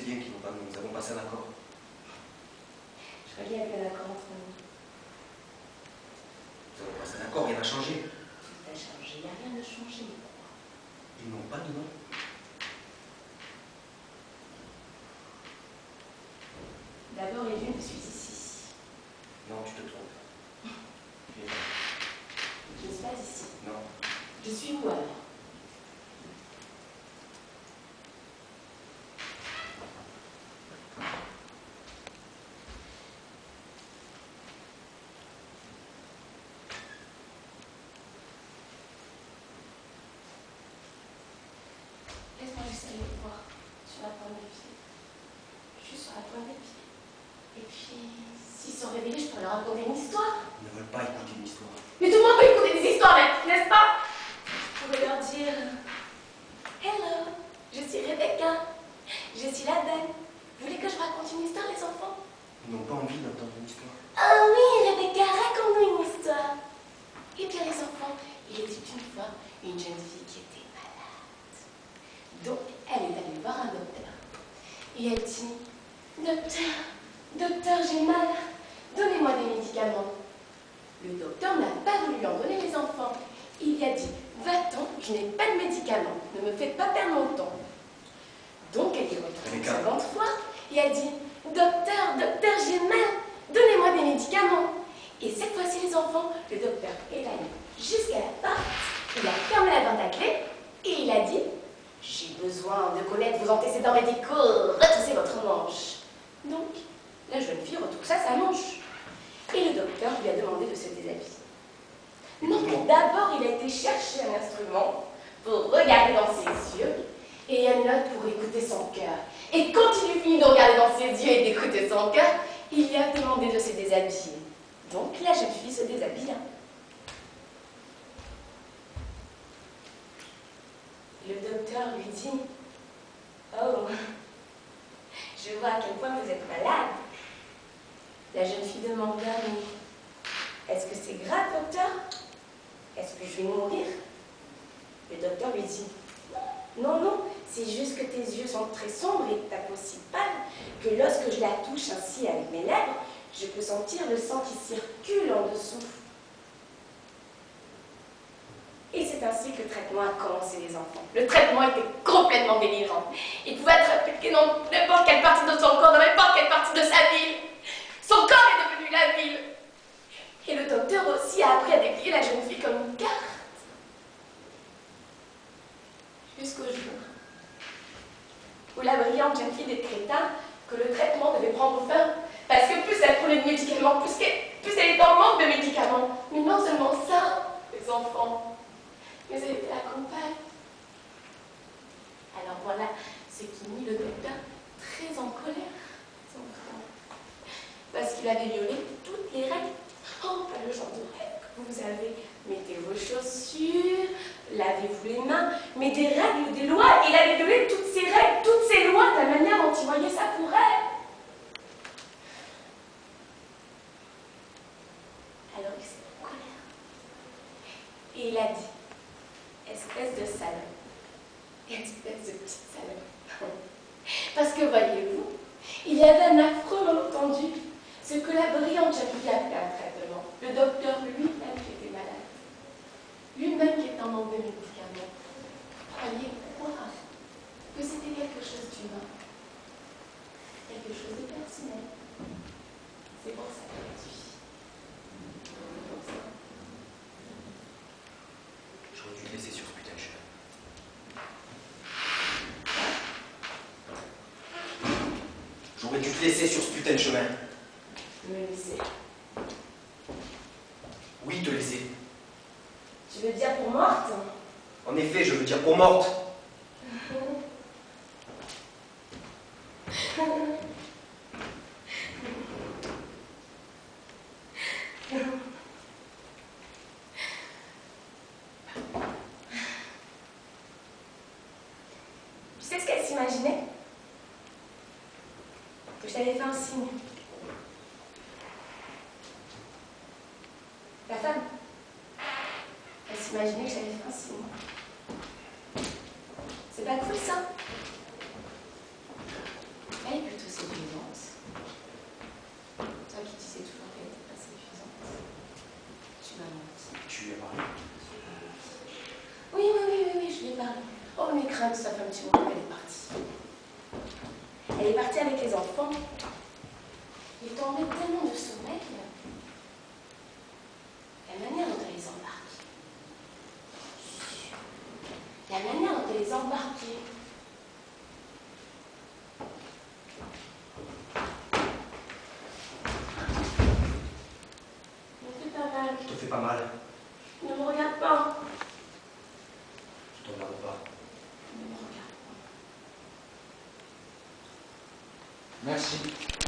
sais bien qu'ils vont pas, nous avons passé un accord. Je crois qu'il n'y a plus d'accord entre nous. Nous avons passé un accord, rien n'a changé. Tout a changé, il n'y a rien de changé. Ils n'ont pas de nom. D'abord, Edwin, je suis ici. Non, tu te trompes. Tu es là. Je ne suis pas ici. Non. Je suis où alors? Laisse-moi juste aller te voir sur la pointe des pieds. Juste sur la pointe des pieds. Et puis, s'ils sont réveillés, je pourrais leur raconter une histoire. Ils ne veulent pas écouter une histoire. Mais tout le monde peut écouter des histoires, n'est-ce pas? Je pourrais leur dire Hello, je suis Rebecca. Je suis la belle. Vous voulez que je raconte une histoire, les enfants? Ils n'ont pas envie d'entendre une histoire. Oh oui, Rebecca, raconte-nous une histoire. Eh bien, les enfants, il était une fois une jeune fille qui était malade. Donc, elle est allée voir un docteur. Et elle dit Docteur, j'ai mal. Donnez-moi des médicaments. Le docteur n'a pas voulu en donner les enfants. Il lui a dit va-t'en, je n'ai pas de médicaments. Ne me faites pas perdre mon temps. Donc, elle est retournée une seconde fois et a dit docteur, j'ai mal. Donnez-moi des médicaments. Et cette fois-ci, les enfants, le docteur est allé jusqu'à la porte. Il a fermé la porte à clé et il a dit j'ai besoin de connaître vos antécédents médicaux. Retroussez votre manche. Donc, la jeune fille retroussa sa manche. Et le docteur lui a demandé de se déshabiller. Non, d'abord, il a été chercher un instrument pour regarder dans ses yeux et une note pour écouter son cœur. Et quand il eut fini de regarder dans ses yeux et d'écouter son cœur, il lui a demandé de se déshabiller. Donc, la jeune fille se déshabilla. Le docteur lui dit oh, je vois à quel point vous êtes malade. La jeune fille demanda mais est-ce que c'est grave, docteur? Est-ce que je vais mourir? Le docteur lui dit non, c'est juste que tes yeux sont très sombres et ta peau si pâle que lorsque je la touche ainsi avec mes lèvres, je peux sentir le sang qui circule en dessous. Et c'est ainsi que le traitement a commencé, les enfants. Le traitement était complètement délirant. Il pouvait être appliqué dans n'importe quelle partie de son corps, dans n'importe quelle partie de sa ville. Son corps est devenu la ville. Et le docteur aussi a appris à déplier la jeune fille comme une carte. Jusqu'au jour où la brillante jeune fille décréta que le traitement devait prendre fin, parce que plus elle prenait de médicaments, plus elle était en manque de médicaments. Mais non seulement ça, les enfants, mais elle était la compagne. Alors voilà ce qui mit le docteur très en colère, les enfants, parce qu'il avait violé toutes les règles. Oh, pas le genre de règles que vous avez. Mettez vos chaussures, lavez-vous les mains, mais des règles, des lois. Il avait violé toutes ces règles, toutes ces lois de la manière dont il voyait ça pour elle. Alors il s'est en colère. Et il a dit, espèce de salaud, espèce de petite salaud. Parce que voyez-vous, il y avait un affreux malentendu. Ce que la brillante jeune fille appelait un traitement. Le docteur lui-même qui était malade, lui-même qui était en manque de médicaments, croyait croire que c'était quelque chose d'humain, quelque chose de personnel. C'est pour ça qu'elle a suffi. Comme ça. J'aurais dû te laisser sur ce putain de chemin. J'aurais dû te laisser sur ce putain de chemin. Me laisser. Oui, te laisser. Tu veux dire pour morte? En effet, je veux dire pour morte. Tu sais ce qu'elle s'imaginait? Que je t'avais fait un signe. La femme, elle s'imaginait que je t'avais fait un signe. C'est pas cool, ça? On est craint que ça fait un petit moment qu'elle est partie. Elle est partie avec les enfants. Il tombait tellement de sommeil. La manière dont elle les embarquait. La manière dont elle les embarquait. Ne me fais pas mal. Je te fais pas mal. Ne me regarde pas. Je te regarde pas. Ne me regarde pas. Merci.